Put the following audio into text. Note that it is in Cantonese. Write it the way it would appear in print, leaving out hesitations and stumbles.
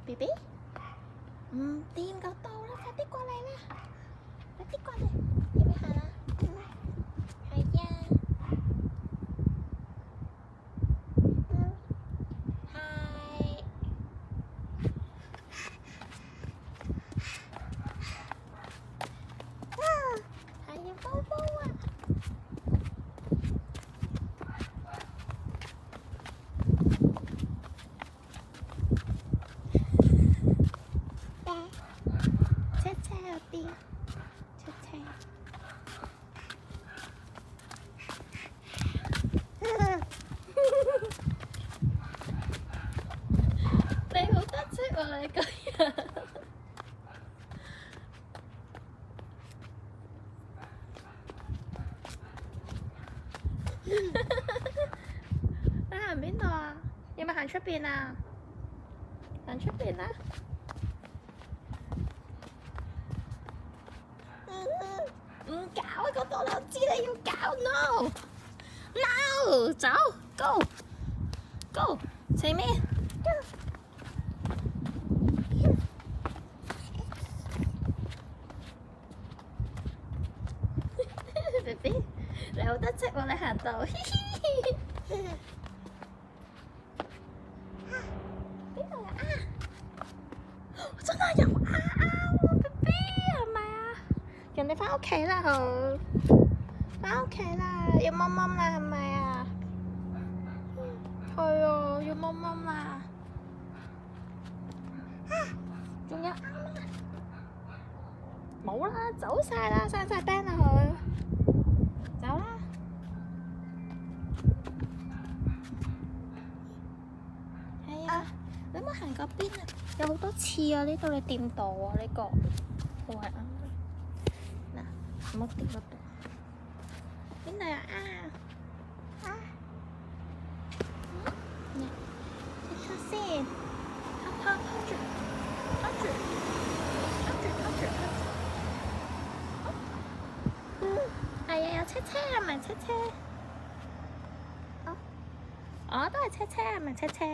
，B B，掂夠到啦，快啲過嚟啦，快啲過嚟，要唔要行啊？係呀，係。係要抱抱啊！車車有啲，車車。你好得戚喎，你個人。你行邊度啊？要咪行出邊啊？行出邊啦！唔搞啊！嗰度我知你要搞 ，no，走 ，go，前面。B B， 你好得戚喎！你行到，邊度啊？真係有喎 ，B B 係咪啊？人哋返屋企啦，佢返屋企啦，要掹掹啦，係咪啊？係啊，要掹掹啦。仲有啱啊！冇啦，走晒啦，散晒 band 啦佢。走啦！係啊，你冇行嗰邊啊？有好多刺啊！呢度你掂到啊？呢個都係啱嘅。嗱，唔好掂嗰度。邊度啊？你出先，拖住，係啊，有車車係咪車車？哦，都係車車係咪車車？